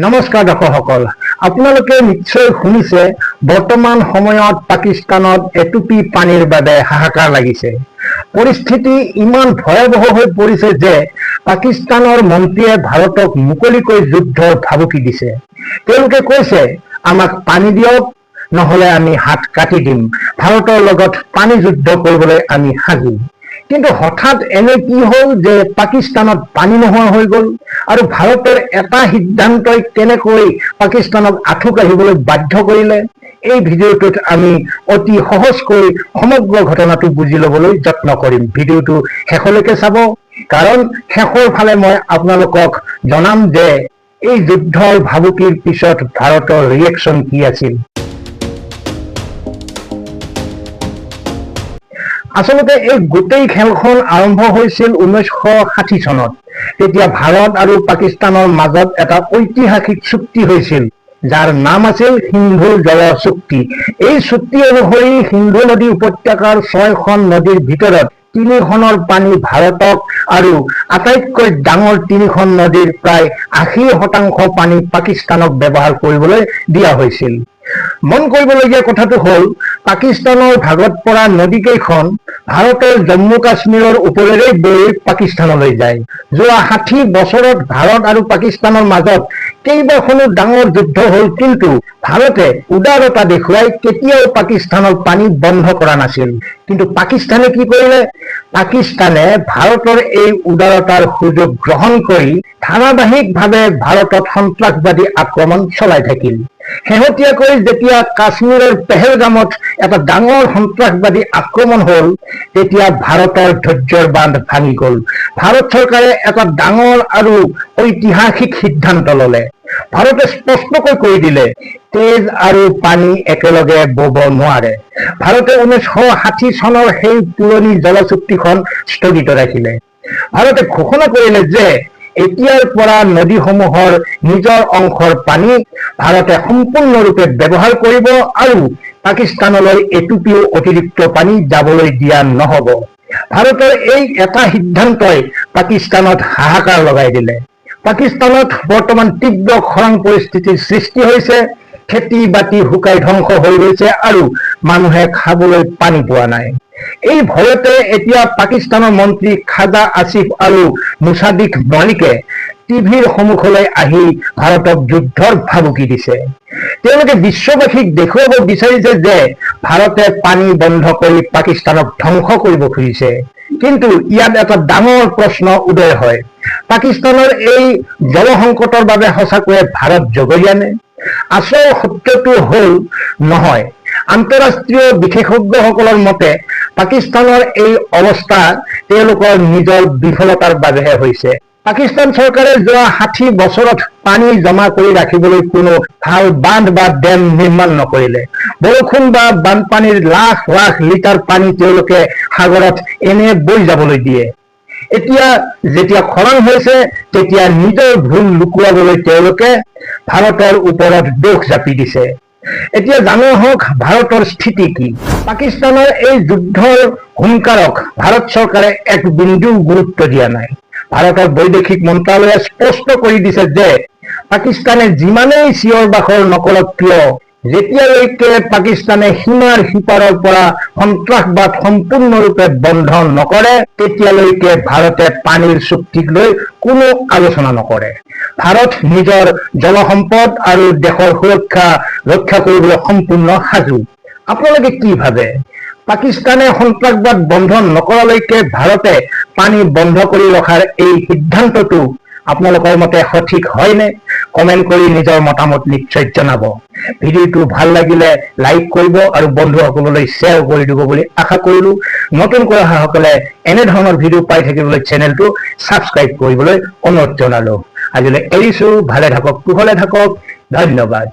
নমস্কাৰ দৰ্শকসকল, আপোনালোকে নিশ্চয় শুনিছে বৰ্তমান সময়ত পাকিস্তানত এটুপি পানীৰ বাবে হাহাকাৰ লাগিছে। পৰিস্থিতি ইমান ভয়াৱহ হৈ পৰিছে যে পাকিস্তানৰ মন্ত্ৰীয়ে ভাৰতক মুকলিকৈ যুদ্ধৰ ভাবুকি দিছে। তেওঁলোকে কৈছে, আমাক পানী দিয়ক, নহলে আমি হাত কাটি দিম। ভাৰতৰ লগত পানী যুদ্ধ কৰিবলৈ আমি সাজু। কিন্তু হঠাৎ এনে কি হল যে পাকিস্তানত পানী নোহোৱা হৈ গল আৰু ভাৰতৰ এটা সিদ্ধান্তই কেনেকৈ পাকিস্তানক আঁঠু কাঢ়িবলৈ বাধ্য কৰিলে। এই ভিডিঅ'টোত আমি অতি সহজকৈ সমগ্ৰ ঘটনাটো বুজি ল'বলৈ যত্ন কৰিম। ভিডিঅ'টো শেষলৈকে চাব, কাৰণ শেষৰ ফালে মই আপোনালোকক জনাম যে এই যুদ্ধৰ ভাবুকিৰ পিছত ভাৰতৰ ৰিয়েকশ্যন কি আছিল। আচলতে এই গোটেই খেলখন আৰম্ভ হৈছিল 1960 চনত। তেতিয়া ভাৰত আৰু পাকিস্তানৰ মাজত এটা ঐতিহাসিক চুক্তি হৈছিল, যাৰ নাম আছিল সিন্ধু জল চুক্তি। এই চুক্তি অনুসৰি সিন্ধু নদী উপত্যকাৰ 6খন নদীৰ ভিতৰত 3খনৰ পানী ভাৰতক আৰু আটাইতকৈ ডাঙৰ 3খন নদীৰ প্ৰায় 80% পানী পাকিস্তানক ব্যৱহাৰ কৰিবলৈ দিয়া হৈছিল। মন কৰিবলগীয়া কথাটো হ'ল, পাকিস্তানৰ ভাগত পৰা নদীকেইখন ভাৰতৰ জম্মু কাশ্মীৰৰ ওপৰেৰে বৈ পাকিস্তানলৈ যায়। যোৱা 60 বছৰত ভাৰত আৰু পাকিস্তানৰ মাজত কেইবাখনো ডাঙৰ যুদ্ধ হ'ল, কিন্তু ভাৰতে উদাৰতা দেখুৱাই কেতিয়াও পাকিস্তানৰ পানী বন্ধ কৰা নাছিল। কিন্তু পাকিস্তানে কি কৰিলে? পাকিস্তানে ভাৰতৰ এই উদাৰতাৰ সুযোগ গ্ৰহণ কৰি ধাৰাবাহিকভাৱে ভাৰতত সন্ত্ৰাসবাদী আক্ৰমণ চলাই থাকিল। শেহতীয়াকৈ যেতিয়া কাশ্মীৰৰ পেহেলগামত এটা ডাঙৰ সন্ত্ৰাসবাদী আক্ৰমণ হ'ল, তেতিয়া ভাৰতৰ ধৈৰ্যৰ বান্ধ ভাঙি গল। ভাৰত চৰকাৰে এটা ডাঙৰ আৰু ঐতিহাসিক সিদ্ধান্ত ললে। ভাৰতে স্পষ্টকৈ কৈ দিলে, তেজ আৰু পানী একেলগে বব নোৱাৰে। ভাৰতে 1960 চনৰ সেই পুৰণি জল চুক্তিখন স্থগিত ৰাখিলে। ভাৰতে ঘোষণা কৰিলে যে এতিয়াৰ পৰা নদীসমূহৰ নিজৰ অংশৰ পানী ভাৰতে সম্পূৰ্ণৰূপে ব্যৱহাৰ কৰিব আৰু পাকিস্তানলৈ এটুপিও অতিৰিক্ত পানী যাবলৈ দিয়া নহব। ভাৰতৰ এই এটা সিদ্ধান্তই পাকিস্তানত হাহাকাৰ লগাই দিলে। পাকিস্তানত বৰ্তমান তীব্ৰ খৰাং পৰিস্থিতিৰ সৃষ্টি হৈছে। খেতি বাতি শুকাই ধ্বংস হৈ গৈছে আৰু মানুহে খাবলৈ পানী পোৱা নাই। এই ভয়তে এতিয়া পাকিস্তানৰ মন্ত্ৰী খাজা আসিফ আৰু মুছাদিক মালিকে টিভিৰ সন্মুখলৈ আহি ভাৰতক যুদ্ধৰ ভাবুকি দিছে। তেওঁলোকে বিশ্ববাসীক দেখুৱাব বিচাৰিছে যে ভাৰতে পানী বন্ধ কৰি পাকিস্তানক ধ্বংস কৰিব খুজিছে। কিন্তু ইয়াত এটা ডাঙৰ প্ৰশ্ন উদয় হয়, পাকিস্তানৰ এই জল সংকটৰ বাবে সঁচাকৈয়ে ভাৰত জগৰীয়ানে? আচল সত্যটো হ'ল নহয়। আন্তঃৰাষ্ট্ৰীয় বিশেষজ্ঞসকলৰ মতে পাকিস্তানৰ এই অৱস্থা তেওঁলোকৰ নিজৰ বিফলতাৰ বাবেহে হৈছে। পাকিস্তান চৰকাৰে যোৱা 60 বছৰত পানী জমা কৰি ৰাখিবলৈ কোনো ভাল বান্ধ বা ডেম নিৰ্মাণ নকৰিলে। বৰষুণ বা বানপানীৰ লাখ লাখ লিটাৰ পানী তেওঁলোকে সাগৰত এনে বৈ যাবলৈ দিয়ে। এতিয়া যেতিয়া খৰাং হৈছে, তেতিয়া নিজৰ ভুল লুকুৱাবলৈ তেওঁলোকে ভাৰতৰ ওপৰত দোষ জাপি দিছে। এতিয়া জানো হওক ভাৰতৰ স্থিতি কি। পাকিস্তানৰ এই যুদ্ধৰ হুংকাৰক ভাৰত চৰকাৰে এক বিন্দু গুৰুত্ব দিয়া নাই। ভাৰতৰ বৈদেশিক মন্ত্ৰালয়ে স্পষ্ট কৰি দিছে যে পাকিস্তানে যিমানেই চিঞৰ বাখৰ নকৰক কিয়, যেতিয়ালৈকে পাকিস্তানে সীমাৰ সিপাৰৰ পৰা সন্ত্ৰাসবাদ সম্পূৰ্ণৰূপে বন্ধ নকৰে, তেতিয়ালৈকে ভাৰতে পানীৰ চুক্তিক লৈ কোনো আলোচনা নকৰে। ভাৰত নিজৰ জলসম্পদ আৰু দেশৰ সুৰক্ষা ৰক্ষা কৰিবলৈ সম্পূৰ্ণ সাজু। আপোনালোকে কি ভাবে? পাকিস্তানে সন্ত্ৰাসবাদ বন্ধ নকৰালৈকে ভাৰতে পানী বন্ধ কৰি ৰখাৰ এই সিদ্ধান্তটো আপোনালোকৰ মতে সঠিক হয়নে? কমেণ্ট কৰি নিজৰ মতামত নিশ্চয় জনাব। ভিডিঅ'টো ভাল লাগিলে লাইক কৰিব আৰু বন্ধুসকললৈ শ্বেয়াৰ কৰি দিব বুলি আশা কৰিলো। নতুনকৈ অহাসকলে এনেধৰণৰ ভিডিঅ' পাই থাকিবলৈ চেনেলটো ছাবস্ক্ৰাইব কৰিবলৈ অনুৰোধ জনালো। আজিলৈ এৰিছো। ভালে থাকক, কুশলে থাকক। ধন্যবাদ।